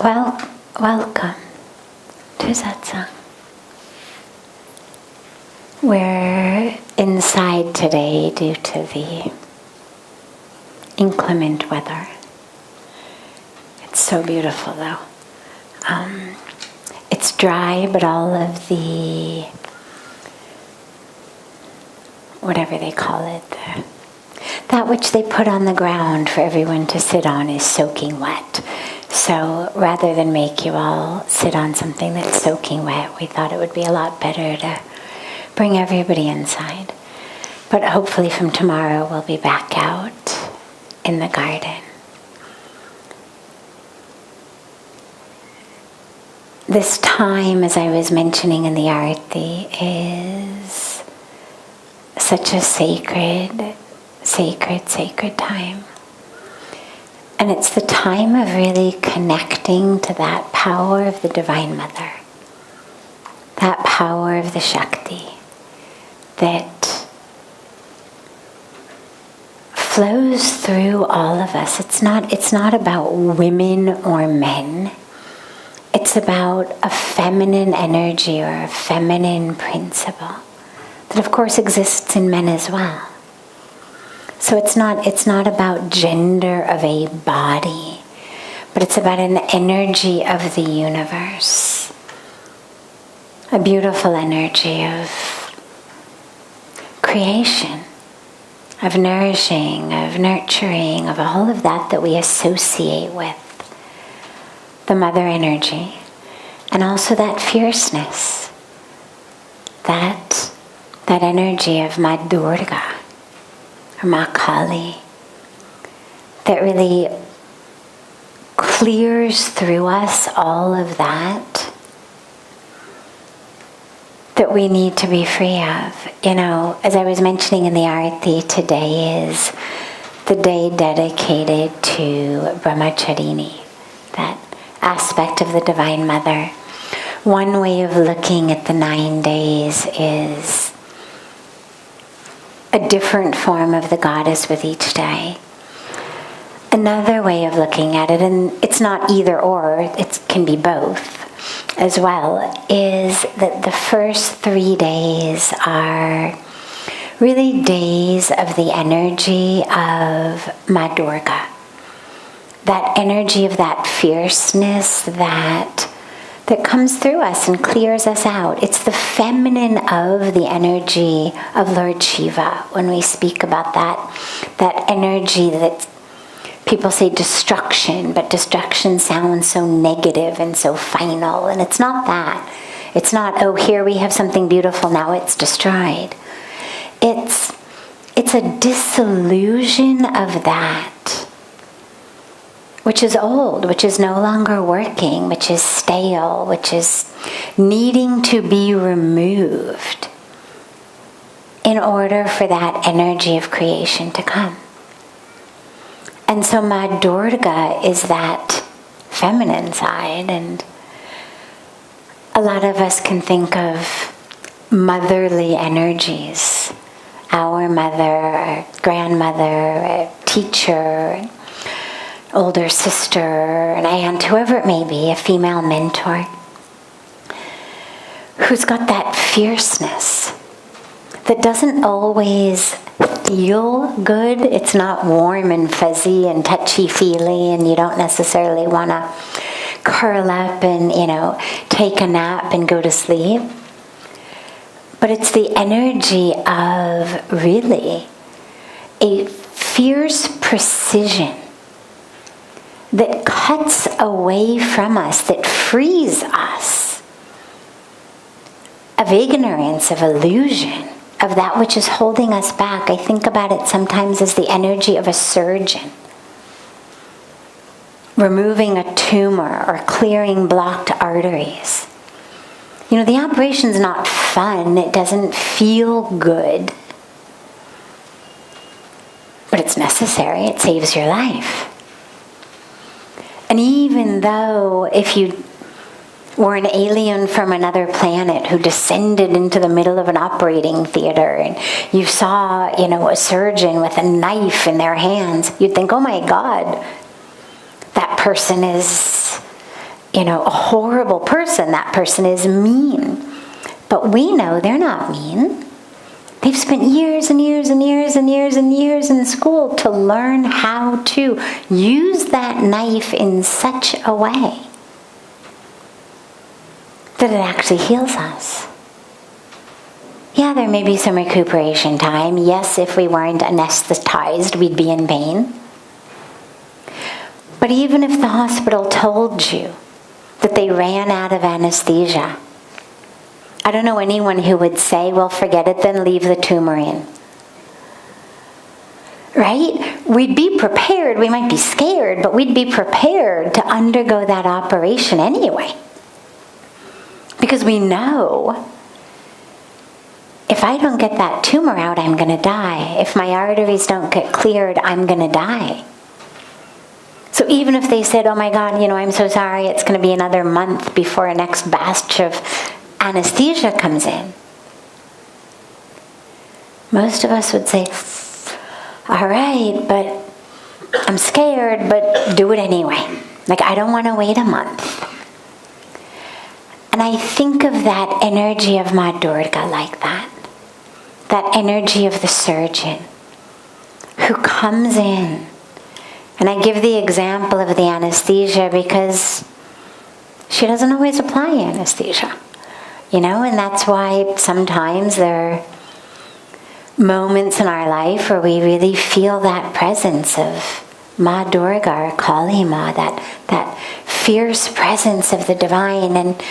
Well, welcome to Satsang. We're inside today due to the inclement weather. It's so beautiful though. It's dry, but all of the, whatever they call it, that which they put on the ground for everyone to sit on is soaking wet. So rather than make you all sit on something that's soaking wet, we thought it would be a lot better to bring everybody inside. But hopefully from tomorrow we'll be back out in the garden. This time, as I was mentioning in the Arati, is such a sacred time. And it's the time of really connecting to that power of the Divine Mother, that power of the Shakti that flows through all of us. It's not about women or men. It's about a feminine energy or a feminine principle that of course exists in men as well. So it's not about gender of a body, but it's about an energy of the universe. A beautiful energy of creation, of nourishing, of nurturing, of all of that we associate with the mother energy. And also that fierceness, that energy of Ma Durga, or Ma Kali, that really clears through us all of that we need to be free of. You know, as I was mentioning in the Arati, today is the day dedicated to Brahmacharini, that aspect of the Divine Mother. One way of looking at the 9 days is a different form of the goddess with each day. Another way of looking at it, and it's not either or, it can be both as well, is that the first 3 days are really days of the energy of Ma Durga. That energy of that fierceness that comes through us and clears us out. It's the feminine of the energy of Lord Shiva. When we speak about that energy that people say destruction, but destruction sounds so negative and so final, and it's not that. It's not, oh, here we have something beautiful, now it's destroyed. It's a disillusion of that which is old, which is no longer working, which is stale, which is needing to be removed in order for that energy of creation to come. And so Ma Durga is that feminine side, and a lot of us can think of motherly energies. Our mother, our grandmother, a teacher, older sister, an aunt, whoever it may be, a female mentor, who's got that fierceness that doesn't always feel good. It's not warm and fuzzy and touchy-feely, and you don't necessarily want to curl up and, take a nap and go to sleep. But it's the energy of really a fierce precision that cuts away from us, that frees us of ignorance, of illusion, of that which is holding us back. I think about it sometimes as the energy of a surgeon removing a tumor or clearing blocked arteries. The operation's not fun. It doesn't feel good. But it's necessary. It saves your life. And even though if you were an alien from another planet who descended into the middle of an operating theater and you saw, a surgeon with a knife in their hands, you'd think, oh my God, that person is a horrible person. That person is mean. But we know they're not mean. They've spent years and years and years and years and years in school to learn how to use that knife in such a way that it actually heals us. Yeah, there may be some recuperation time. Yes, if we weren't anesthetized, we'd be in pain. But even if the hospital told you that they ran out of anesthesia, I don't know anyone who would say, well, forget it, then leave the tumor in. Right? We'd be prepared. We might be scared, but we'd be prepared to undergo that operation anyway. Because we know if I don't get that tumor out, I'm going to die. If my arteries don't get cleared, I'm going to die. So even if they said, oh my God, I'm so sorry, it's going to be another month before a next batch of anesthesia comes in, most of us would say, all right, but I'm scared, but do it anyway. Like, I don't want to wait a month. And I think of that energy of Ma Durga like that. That energy of the surgeon who comes in. And I give the example of the anesthesia because she doesn't always apply anesthesia. And that's why sometimes there are moments in our life where we really feel that presence of Ma Durga or Kali Ma, that fierce presence of the divine. And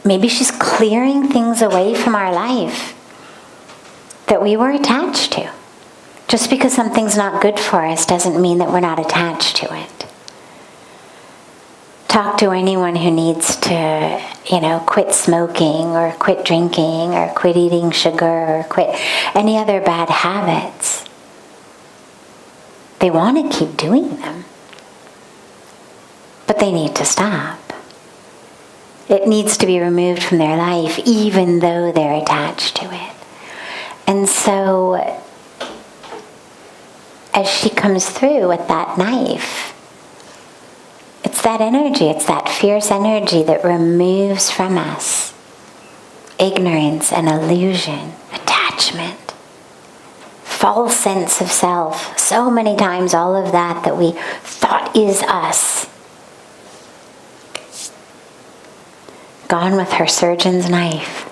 maybe she's clearing things away from our life that we were attached to. Just because something's not good for us doesn't mean that we're not attached to it. Talk to anyone who needs to, quit smoking or quit drinking or quit eating sugar or quit any other bad habits. They want to keep doing them, but they need to stop. It needs to be removed from their life, even though they're attached to it. And so, as she comes through with that knife, it's that energy, it's that fierce energy that removes from us ignorance and illusion, attachment, false sense of self. So many times all of that we thought is us. Gone with her surgeon's knife.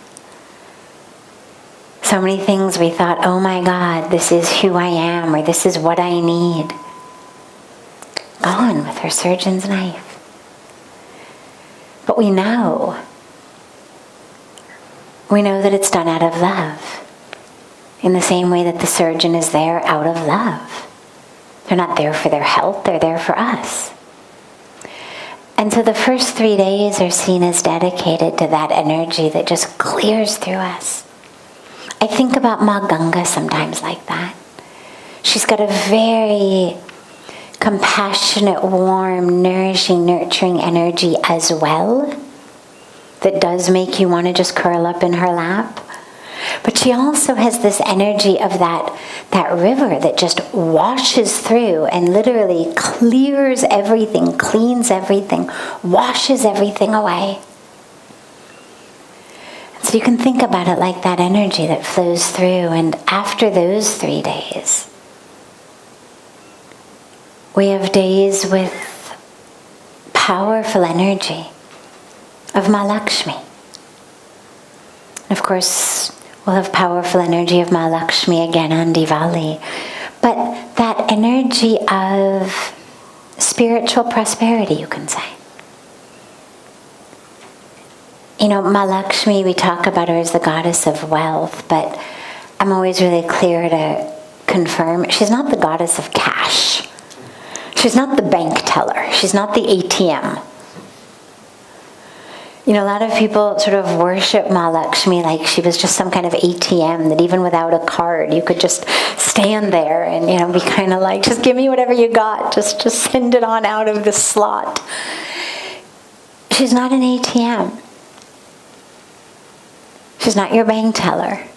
So many things we thought, oh my God, this is who I am, or this is what I need. Gone with her surgeon's knife. But we know that it's done out of love. In the same way that the surgeon is there out of love. They're not there for their health, they're there for us. And so the first 3 days are seen as dedicated to that energy that just clears through us. I think about Ma Ganga sometimes like that. She's got a very compassionate, warm, nourishing, nurturing energy as well that does make you want to just curl up in her lap. But she also has this energy of that river that just washes through and literally clears everything, cleans everything, washes everything away. So you can think about it like that energy that flows through. And after those 3 days, we have days with powerful energy of Ma Lakshmi. Of course, we'll have powerful energy of Ma Lakshmi again on Diwali. But that energy of spiritual prosperity, you can say. Ma Lakshmi, we talk about her as the goddess of wealth, but I'm always really clear to confirm she's not the goddess of cash. She's not the bank teller. She's not the ATM. A lot of people sort of worship Ma Lakshmi like she was just some kind of ATM that even without a card you could just stand there and be kind of like, just give me whatever you got, just send it on out of the slot. She's not an ATM. She's not your bank teller.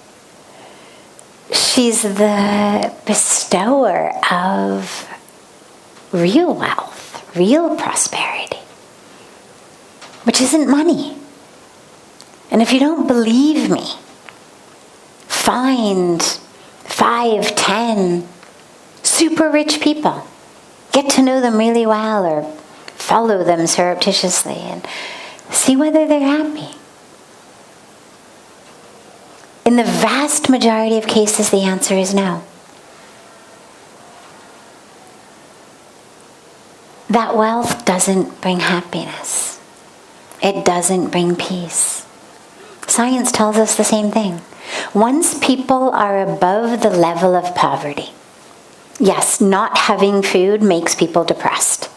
She's the bestower of real wealth, real prosperity. which isn't money. And if you don't believe me, find 5, 10 super rich people. Get to know them really well or follow them surreptitiously and see whether they're happy. In the vast majority of cases, the answer is no. That wealth doesn't bring happiness. It doesn't bring peace. Science tells us the same thing. Once people are above the level of poverty, yes, not having food makes people depressed.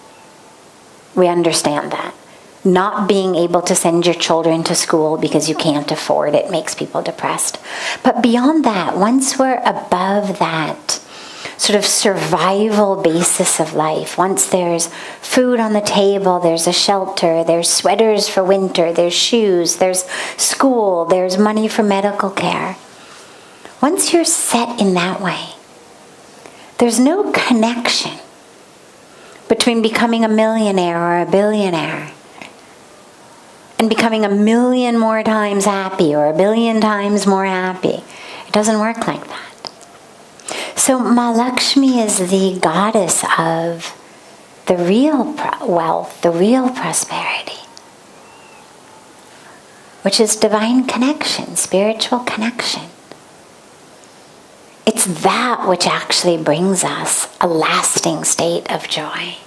We understand that. Not being able to send your children to school because you can't afford it makes people depressed. But beyond that, once we're above that sort of survival basis of life, once there's food on the table, there's a shelter, there's sweaters for winter, there's shoes, there's school, there's money for medical care. Once you're set in that way, there's no connection between becoming a millionaire or a billionaire and becoming 1,000,000 more times happy or 1,000,000,000 times more happy. It doesn't work like that. So Mahalakshmi is the goddess of the real wealth, the real prosperity, which is divine connection, spiritual connection. It's that which actually brings us a lasting state of joy.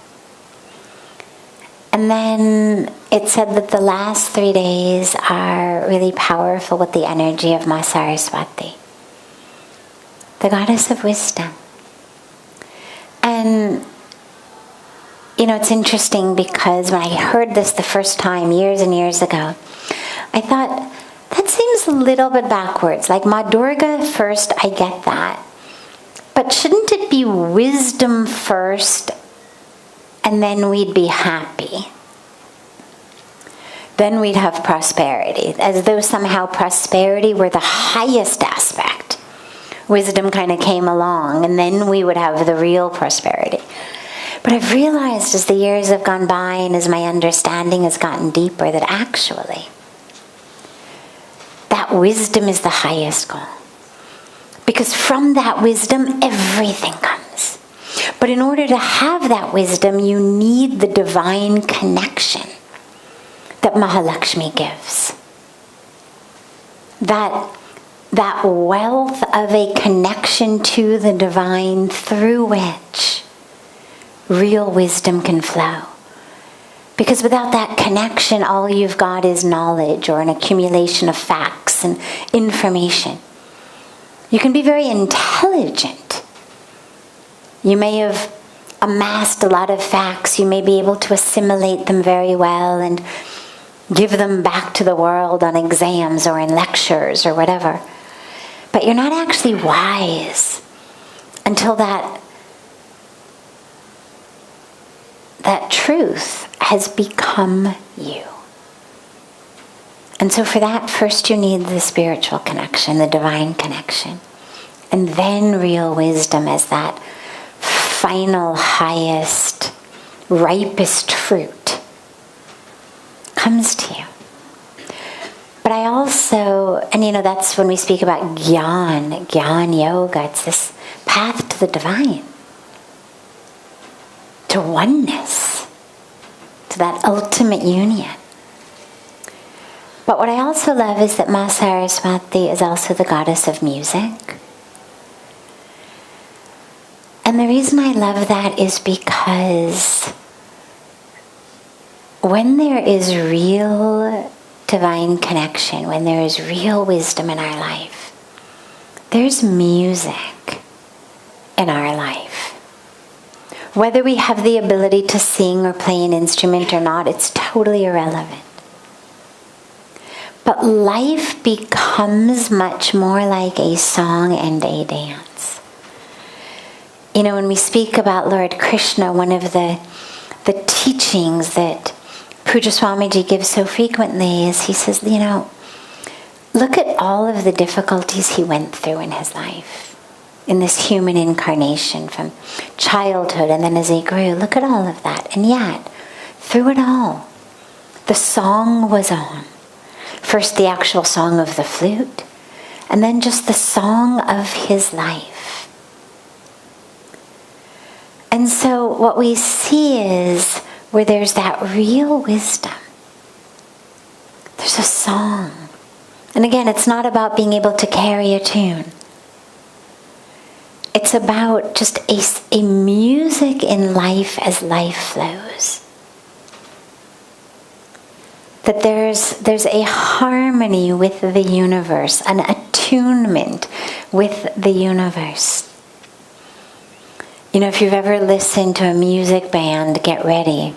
And then it said that the last 3 days are really powerful with the energy of Ma Saraswati, the goddess of wisdom. And, it's interesting because when I heard this the first time years and years ago, I thought, that seems a little bit backwards. Like Ma Durga first, I get that. But shouldn't it be wisdom first and then we'd be happy? Then we'd have prosperity, as though somehow prosperity were the highest aspect. Wisdom kind of came along, and then we would have the real prosperity. But I've realized as the years have gone by and as my understanding has gotten deeper that actually that wisdom is the highest goal. Because from that wisdom, everything comes. But in order to have that wisdom, you need the divine connection that Mahalakshmi gives. That wealth of a connection to the divine through which real wisdom can flow. Because without that connection, all you've got is knowledge or an accumulation of facts and information. You can be very intelligent. You may have amassed a lot of facts. You may be able to assimilate them very well and give them back to the world on exams or in lectures or whatever. But you're not actually wise until that truth has become you. And so for that, first you need the spiritual connection, the divine connection. And then real wisdom as that final, highest, ripest fruit comes to you. But I also, and that's when we speak about Gyan Yoga, it's this path to the divine, to oneness, to that ultimate union. But what I also love is that Ma Saraswati is also the goddess of music. And the reason I love that is because when there is real divine connection, when there is real wisdom in our life, there's music in our life. Whether we have the ability to sing or play an instrument or not, it's totally irrelevant. But life becomes much more like a song and a dance. When we speak about Lord Krishna, one of the teachings that Pujya Swamiji gives so frequently is he says, look at all of the difficulties he went through in his life, in this human incarnation from childhood and then as he grew. Look at all of that. And yet, through it all, The song was on. First the actual song of the flute, and then just the song of his life. And so what we see is where there's that real wisdom, there's a song. And again, it's not about being able to carry a tune. It's about just a music in life as life flows. That there's a harmony with the universe, an attunement with the universe. You know, if you've ever listened to a music band get ready,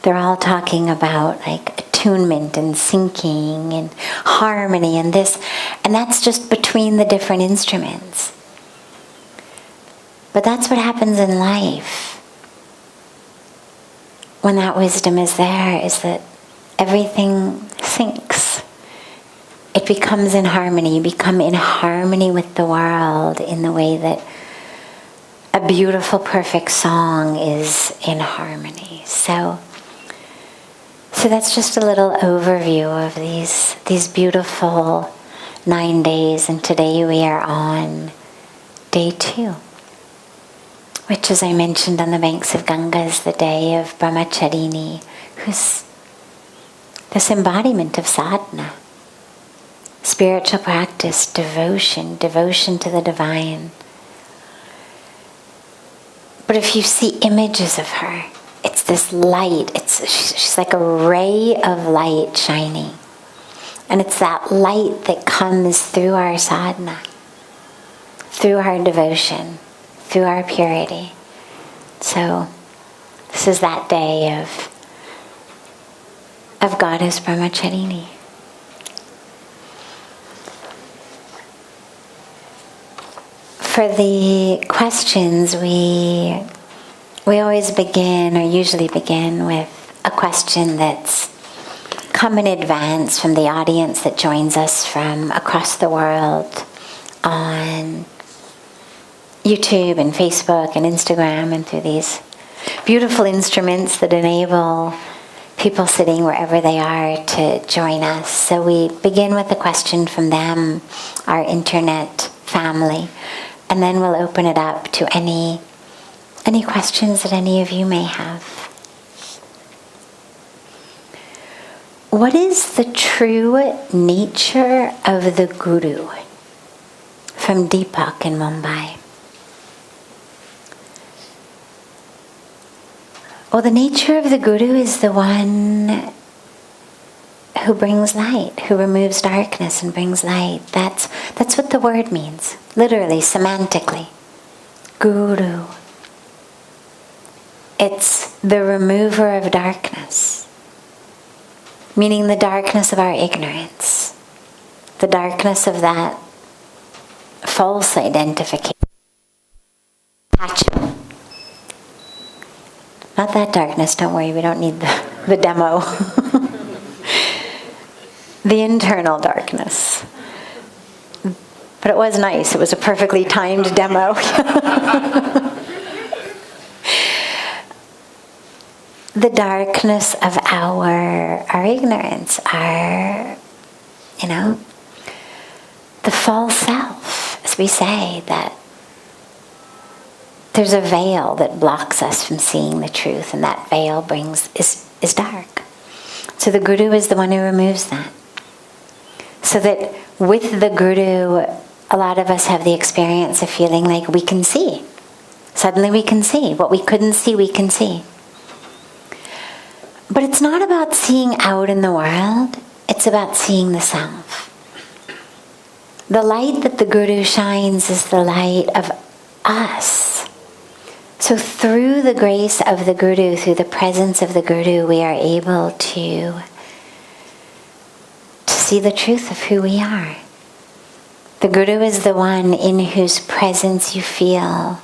they're all talking about like attunement and syncing and harmony and this, and that's just between the different instruments. But that's what happens in life. When that wisdom is there, is that everything syncs. It becomes in harmony. You become in harmony with the world in the way that a beautiful, perfect song is in harmony. So that's just a little overview of these beautiful 9 days, and today we are on day 2, which, as I mentioned, on the banks of Ganga is the day of Brahmacharini, who's this embodiment of sadhana, spiritual practice, devotion to the divine. But if you see images of her, it's this light. She's like a ray of light shining. And it's that light that comes through our sadhana, through our devotion, through our purity. So this is that day of Goddess Brahmacharini. For the questions, we always begin, or usually begin, with a question that's come in advance from the audience that joins us from across the world on YouTube and Facebook and Instagram, and through these beautiful instruments that enable people sitting wherever they are to join us. So we begin with a question from them, our internet family, and then we'll open it up to any questions that any of you may have. What is the true nature of the Guru? From Deepak in Mumbai. Well, the nature of the Guru is the one who brings light, who removes darkness and brings light. That's what the word means, literally, semantically. Guru. It's the remover of darkness, meaning the darkness of our ignorance, the darkness of that false identification. Attachment. Not that darkness, don't worry, we don't need the demo. The internal darkness. But it was nice, it was a perfectly timed demo. The darkness of our ignorance, our, the false self, as we say, that there's a veil that blocks us from seeing the truth, and that veil is dark. So the Guru is the one who removes that. So that with the Guru, a lot of us have the experience of feeling like we can see. Suddenly we can see. What we couldn't see, we can see. But it's not about seeing out in the world. It's about seeing the self. The light that the Guru shines is the light of us. So through the grace of the Guru, through the presence of the Guru, we are able to see the truth of who we are. The Guru is the one in whose presence you feel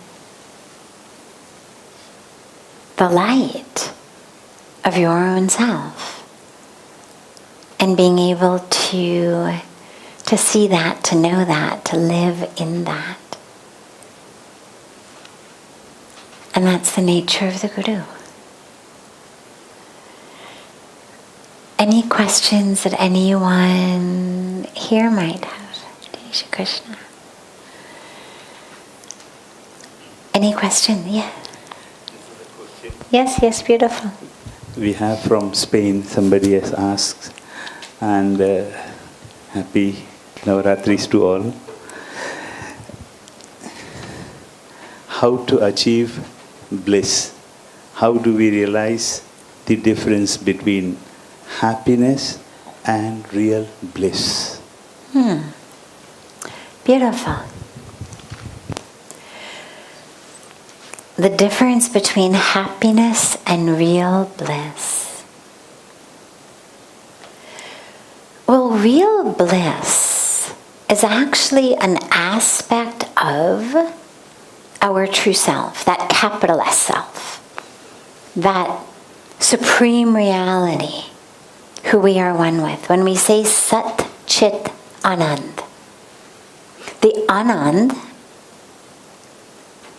the light of your own self. And being able to see that, to know that, to live in that. And that's the nature of the Guru. And questions that anyone here might have? Jai Shri Krishna. Any question? Yeah. Yes, beautiful. We have from Spain, somebody has asked, and happy Navaratris to all. How to achieve bliss? How do we realize the difference between happiness and real bliss? Beautiful. The difference between happiness and real bliss. Well, real bliss is actually an aspect of our true self, that capital S self, that supreme reality, who we are one with. When we say Sat Chit Anand, the Anand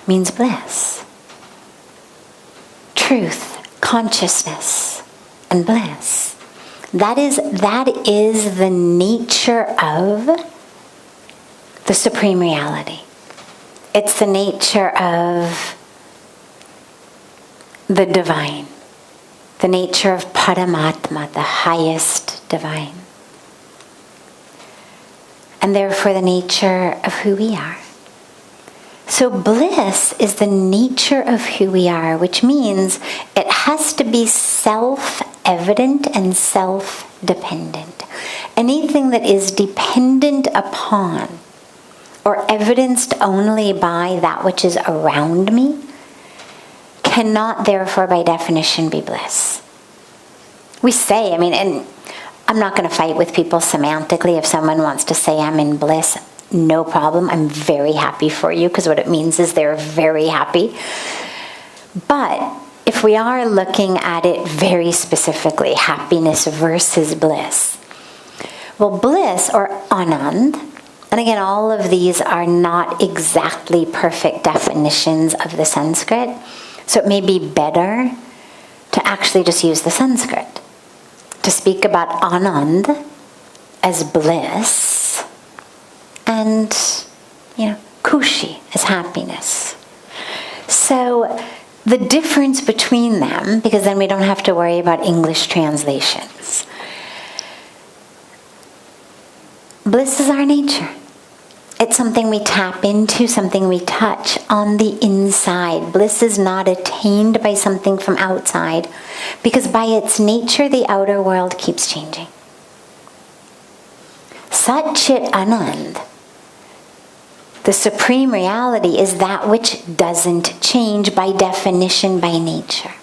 means bliss. Truth, consciousness, and bliss. That is the nature of the supreme reality. It's the nature of the divine, the nature of Paramatma, the highest divine, and therefore the nature of who we are. So bliss is the nature of who we are, which means it has to be self-evident and self-dependent. Anything that is dependent upon or evidenced only by that which is around me cannot therefore by definition be bliss. We say, and I'm not going to fight with people semantically. If someone wants to say I'm in bliss, no problem. I'm very happy for you, because what it means is they're very happy. But if we are looking at it very specifically, happiness versus bliss. Well, bliss or anand, and again, all of these are not exactly perfect definitions of the Sanskrit, so it may be better to actually just use the Sanskrit to speak about anand as bliss, and, kushi is happiness. So the difference between them, because then we don't have to worry about English translations. Bliss is our nature. It's something we tap into, something we touch on the inside. Bliss is not attained by something from outside, because by its nature, the outer world keeps changing. Sat Chit Anand, the supreme reality, is that which doesn't change by definition, by nature.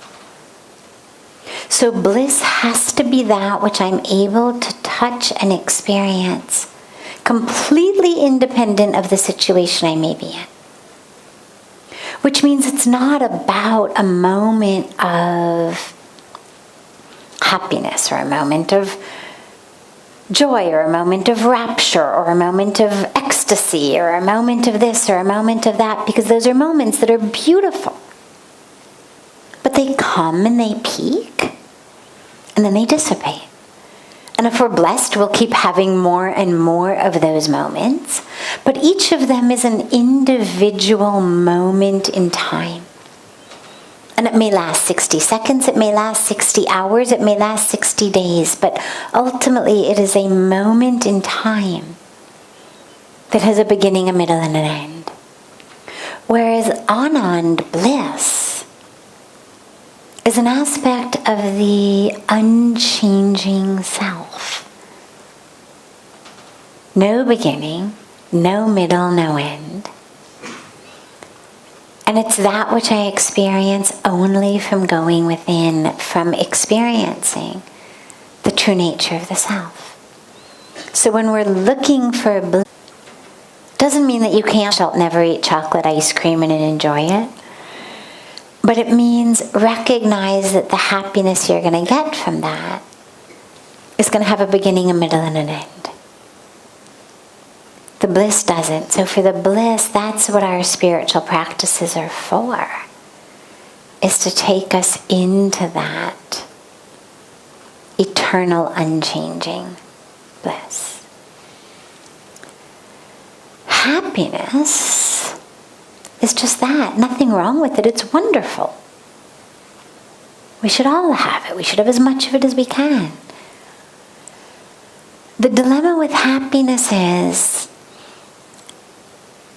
So bliss has to be that which I'm able to touch and experience, completely independent of the situation I may be in. Which means it's not about a moment of happiness or a moment of joy or a moment of rapture or a moment of ecstasy or a moment of this or a moment of that, because those are moments that are beautiful. But they come and they peak and then they dissipate. And if we're blessed, we'll keep having more and more of those moments. But each of them is an individual moment in time. And it may last 60 seconds, it may last 60 hours, it may last 60 days, but ultimately it is a moment in time that has a beginning, a middle, and an end. Whereas Anand, bliss, is an aspect of the unchanging self. No beginning, no middle, no end. And it's that which I experience only from going within, from experiencing the true nature of the self. So when we're looking for bliss, doesn't mean that you can't never eat chocolate ice cream and enjoy it. But it means recognize that the happiness you're going to get from that is going to have a beginning, a middle, and an end. The bliss doesn't. So for the bliss, that's what our spiritual practices are for, is to take us into that eternal, unchanging bliss. Happiness is just that. Nothing wrong with it. It's wonderful. We should all have it. We should have as much of it as we can. The dilemma with happiness is,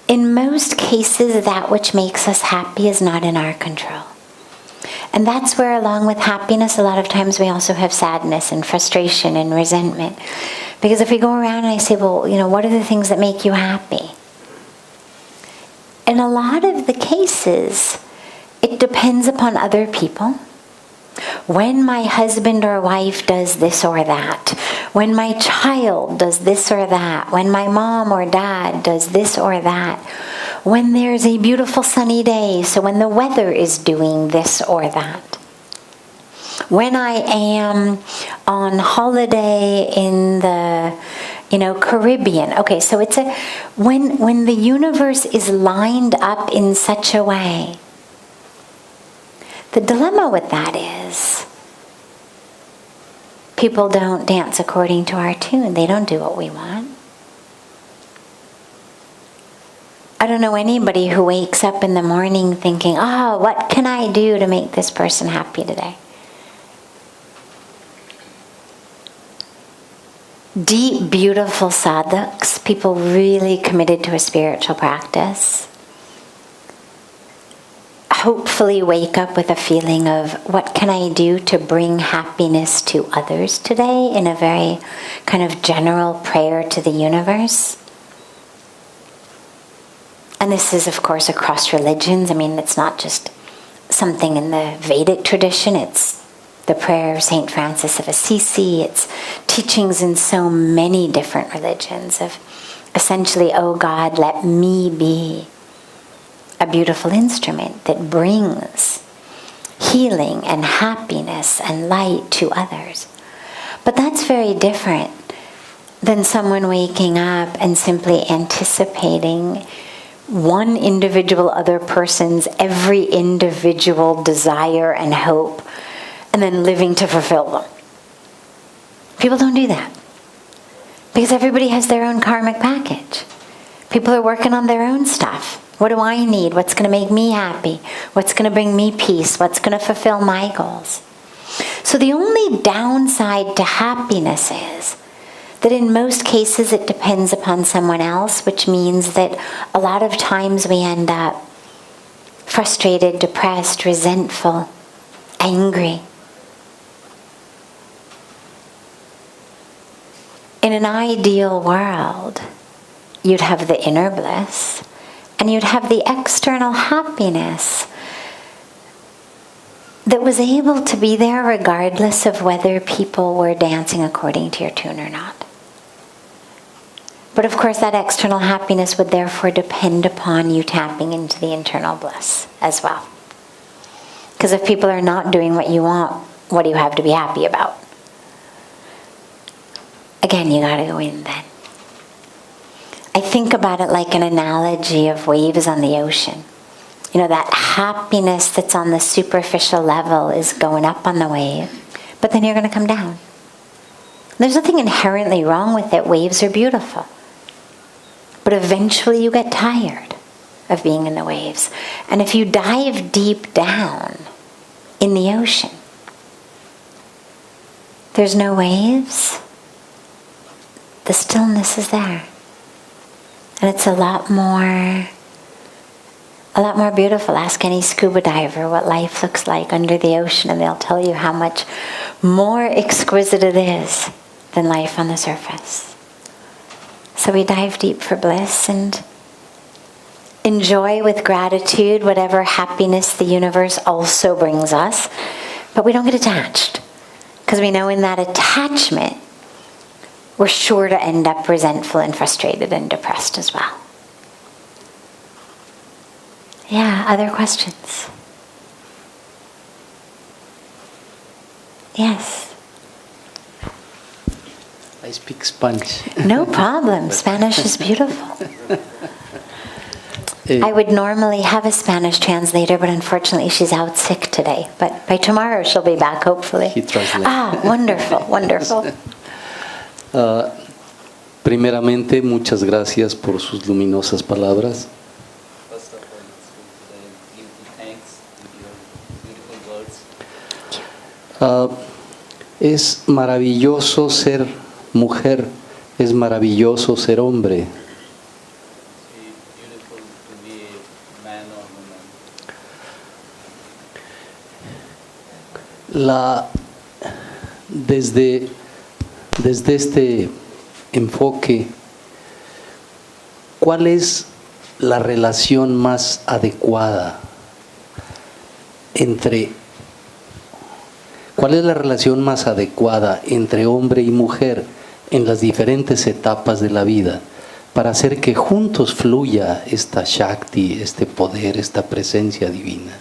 in most cases, that which makes us happy is not in our control. And that's where, along with happiness, a lot of times we also have sadness and frustration and resentment. Because if we go around and I say, well, what are the things that make you happy? In a lot of the cases, it depends upon other people. When my husband or wife does this or that, when my child does this or that, when my mom or dad does this or that, when there's a beautiful sunny day, so when the weather is doing this or that, when I am on holiday in the Caribbean. Okay, so it's when the universe is lined up in such a way. The dilemma with that is people don't dance according to our tune. They don't do what we want. I don't know anybody who wakes up in the morning thinking, what can I do to make this person happy today? Deep, beautiful sadhaks, people really committed to a spiritual practice, hopefully wake up with a feeling of, what can I do to bring happiness to others today, in a very kind of general prayer to the universe. And this is, of course, across religions. I mean, it's not just something in the Vedic tradition. It's the prayer of St. Francis of Assisi. It's teachings in so many different religions of essentially, oh God, let me be a beautiful instrument that brings healing and happiness and light to others. But that's very different than someone waking up and simply anticipating one individual other person's every individual desire and hope, and then living to fulfill them. People don't do that. Because everybody has their own karmic package. People are working on their own stuff. What do I need? What's going to make me happy? What's going to bring me peace? What's going to fulfill my goals? So the only downside to happiness is that in most cases it depends upon someone else, which means that a lot of times we end up frustrated, depressed, resentful, angry. In an ideal world, you'd have the inner bliss and you'd have the external happiness that was able to be there regardless of whether people were dancing according to your tune or not. But of course, that external happiness would therefore depend upon you tapping into the internal bliss as well. Because if people are not doing what you want, what do you have to be happy about? Again, you got to go in then. I think about it like an analogy of waves on the ocean. That happiness that's on the superficial level is going up on the wave, but then you're going to come down. There's nothing inherently wrong with it. Waves are beautiful. But eventually you get tired of being in the waves. And if you dive deep down in the ocean, there's no waves. The stillness is there. And it's a lot more beautiful. Ask any scuba diver what life looks like under the ocean, and they'll tell you how much more exquisite it is than life on the surface. So we dive deep for bliss and enjoy with gratitude whatever happiness the universe also brings us, but we don't get attached, because we know in that attachment we're sure to end up resentful and frustrated and depressed as well. Yeah, other questions? Yes. I speak Spanish. No problem. Spanish is beautiful. I would normally have a Spanish translator, but unfortunately she's out sick today. But by tomorrow she'll be back, hopefully. He translates. Ah, wonderful, wonderful. Primeramente, muchas gracias por sus luminosas palabras. First of all, it's to give you thanks with your beautiful words. Es maravilloso ser mujer, es maravilloso ser hombre. It's beautiful to be a man or woman. Desde este enfoque, ¿cuál es la relación más adecuada entre hombre y mujer en las diferentes etapas de la vida para hacer que juntos fluya esta Shakti, este poder, esta presencia divina?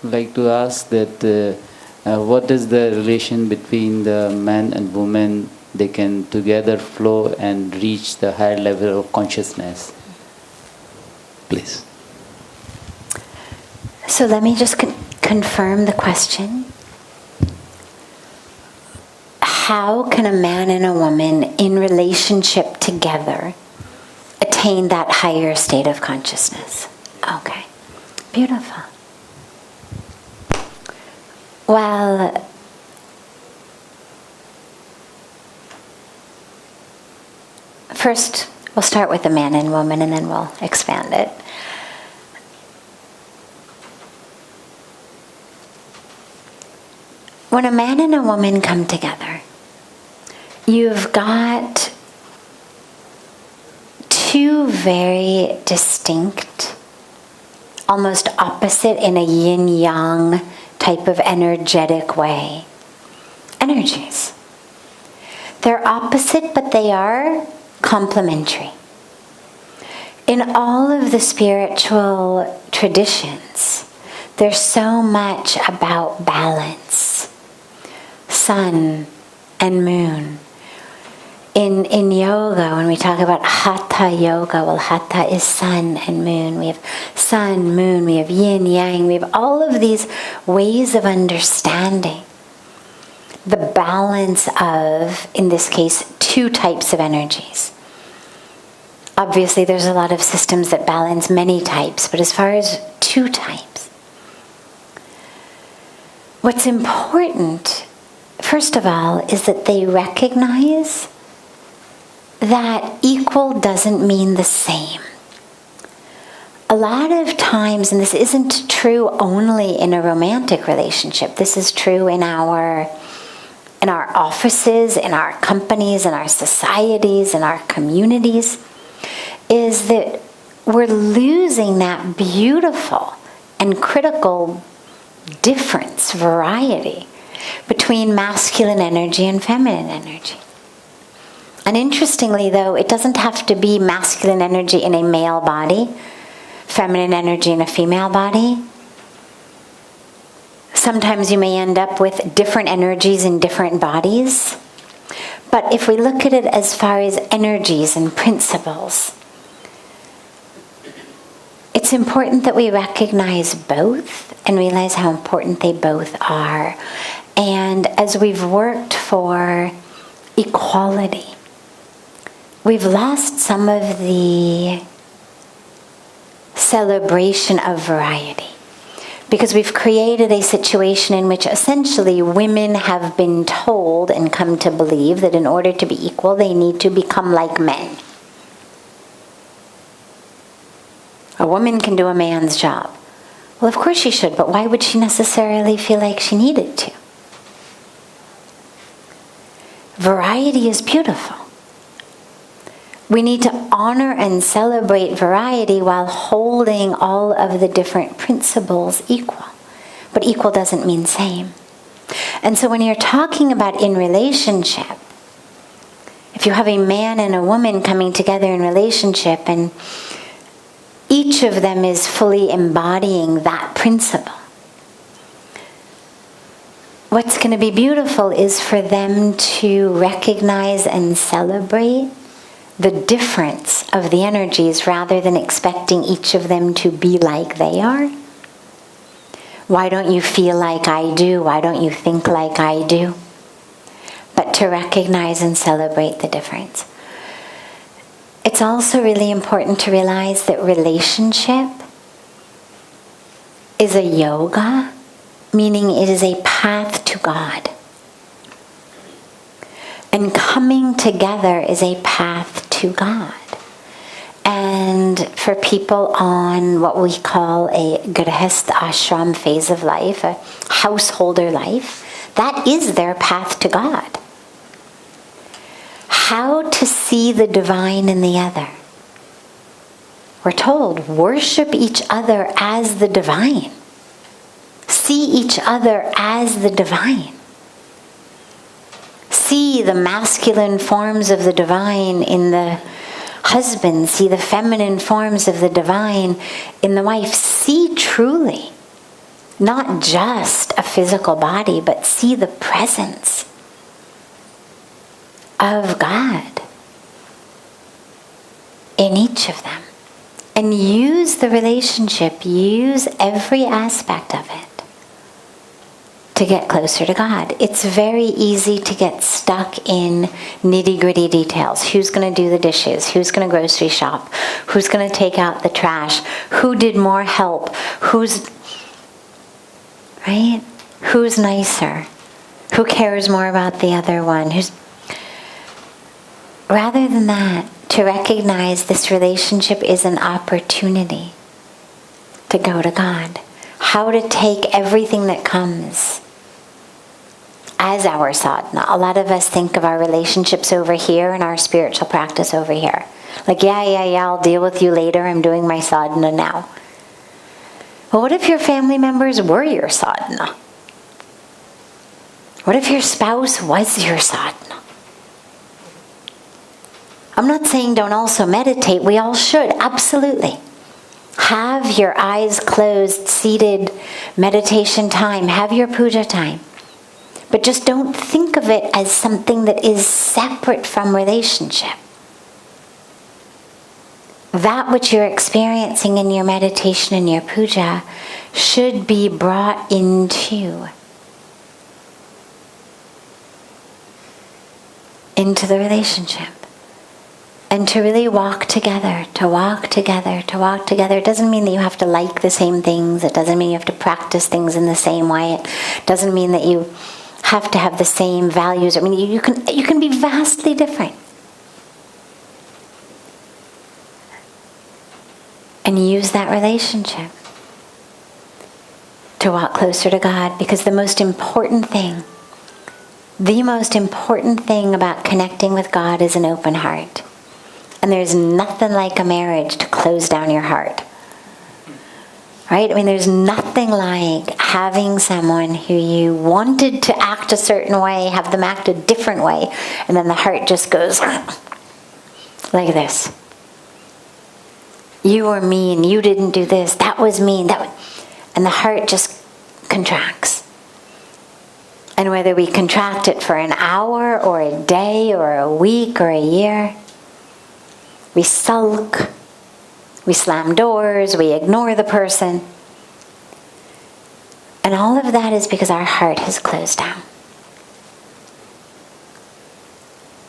I'd like to ask that what is the relation between the man and woman? They can together flow and reach the higher level of consciousness. Please. So let me just confirm the question. How can a man and a woman in relationship together attain that higher state of consciousness? Okay, beautiful. Well, first we'll start with the man and woman and then we'll expand it. When a man and a woman come together, you've got two very distinct, almost opposite in a yin-yang type of energetic way, energies. They're opposite, but they are complementary. In all of the spiritual traditions, there's so much about balance. Sun and moon. In yoga, when we talk about hatha yoga, well, hatha is sun and moon. We have sun, moon, we have yin, yang, we have all of these ways of understanding the balance of, in this case, two types of energies. Obviously, there's a lot of systems that balance many types, but as far as two types, what's important, first of all, is that they recognize that equal doesn't mean the same. A lot of times, and this isn't true only in a romantic relationship, this is true in our offices, in our companies, in our societies, in our communities, is that we're losing that beautiful and critical difference, variety, between masculine energy and feminine energy. And interestingly, though, it doesn't have to be masculine energy in a male body, feminine energy in a female body. Sometimes you may end up with different energies in different bodies. But if we look at it as far as energies and principles, it's important that we recognize both and realize how important they both are. And as we've worked for equality, we've lost some of the celebration of variety because we've created a situation in which essentially women have been told and come to believe that in order to be equal, they need to become like men. A woman can do a man's job. Well, of course she should, but why would she necessarily feel like she needed to? Variety is beautiful. We need to honor and celebrate variety while holding all of the different principles equal. But equal doesn't mean same. And so when you're talking about in relationship, if you have a man and a woman coming together in relationship and each of them is fully embodying that principle, what's going to be beautiful is for them to recognize and celebrate the difference of the energies rather than expecting each of them to be like they are? Why don't you feel like I do? Why don't you think like I do? But to recognize and celebrate the difference. It's also really important to realize that relationship is a yoga, meaning it is a path to God. And coming together is a path to God. And for people on what we call a grihastha ashram phase of life, a householder life, that is their path to God. How to see the divine in the other. We're told, worship each other as the divine. See each other as the divine. See the masculine forms of the divine in the husband. See the feminine forms of the divine in the wife. See truly, not just a physical body, but see the presence of God in each of them. And use the relationship, use every aspect of it to get closer to God. It's very easy to get stuck in nitty-gritty details. Who's going to do the dishes? Who's going to grocery shop? Who's going to take out the trash? Who did more help? Who's nicer? Who cares more about the other one? Rather than that, to recognize this relationship is an opportunity to go to God. How to take everything that comes as our sadhana. A lot of us think of our relationships over here and our spiritual practice over here. Like, yeah, I'll deal with you later. I'm doing my sadhana now. Well, what if your family members were your sadhana? What if your spouse was your sadhana? I'm not saying don't also meditate. We all should, absolutely. Have your eyes closed, seated meditation time. Have your puja time. But just don't think of it as something that is separate from relationship. That which you're experiencing in your meditation and your puja should be brought into the relationship. And to really walk together, to walk together, to walk together. It doesn't mean that you have to like the same things. It doesn't mean you have to practice things in the same way. It doesn't mean that you have to have the same values. I mean, you can be vastly different. And use that relationship to walk closer to God, because the most important thing about connecting with God is an open heart. And there's nothing like a marriage to close down your heart. Right? I mean, there's nothing like having someone who you wanted to act a certain way, have them act a different way, and then the heart just goes like this. You were mean, you didn't do this, that was mean, and the heart just contracts. And whether we contract it for an hour or a day or a week or a year, we sulk, we slam doors, we ignore the person. And all of that is because our heart has closed down.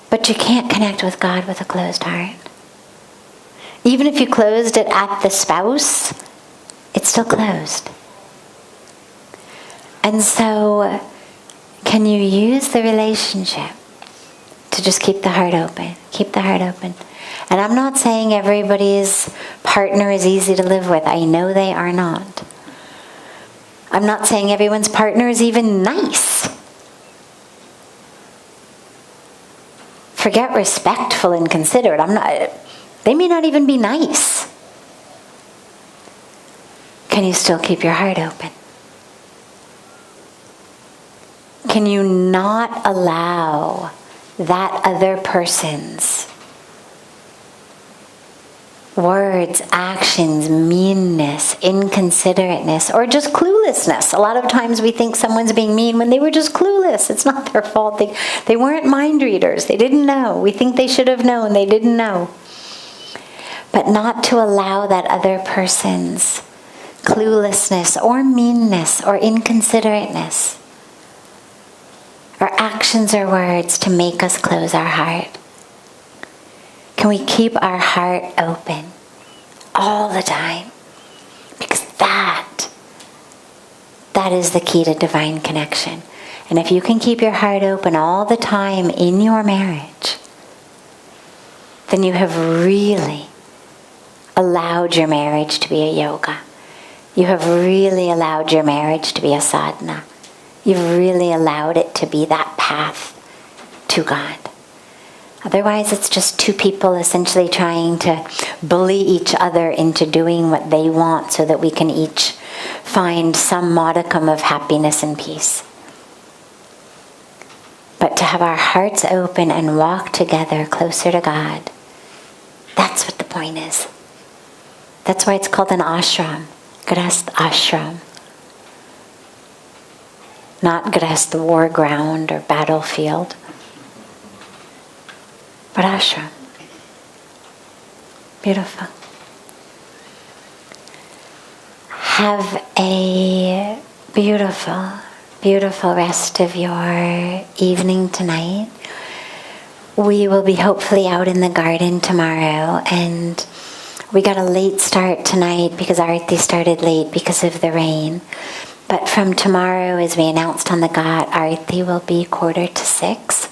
But you can't connect with God with a closed heart. Even if you closed it at the spouse, it's still closed. And so, can you use the relationship to just keep the heart open? Keep the heart open. And I'm not saying everybody's partner is easy to live with. I know they are not. I'm not saying everyone's partner is even nice. Forget respectful and considerate. They may not even be nice. Can you still keep your heart open? Can you not allow that other person's words, actions, meanness, inconsiderateness, or just cluelessness. A lot of times we think someone's being mean when they were just clueless. It's not their fault. They weren't mind readers. They didn't know. We think they should have known. They didn't know. But not to allow that other person's cluelessness or meanness or inconsiderateness or actions or words to make us close our heart. Can we keep our heart open all the time? Because that is the key to divine connection. And if you can keep your heart open all the time in your marriage, then you have really allowed your marriage to be a yoga. You have really allowed your marriage to be a sadhana. You've really allowed it to be that path to God. Otherwise, it's just two people essentially trying to bully each other into doing what they want so that we can each find some modicum of happiness and peace. But to have our hearts open and walk together closer to God, that's what the point is. That's why it's called an ashram, Grihast ashram. Not Grihast the war ground or battlefield, but ashram. Beautiful. Have a beautiful, beautiful rest of your evening tonight. We will be hopefully out in the garden tomorrow, and we got a late start tonight because Arati started late because of the rain. But from tomorrow, as we announced on the Ghat, Arati will be 5:45.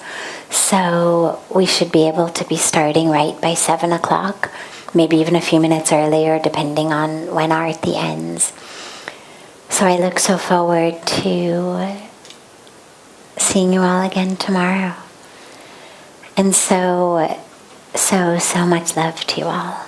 So we should be able to be starting right by 7 o'clock, maybe even a few minutes earlier, depending on when Arati ends. So I look so forward to seeing you all again tomorrow. And so much love to you all.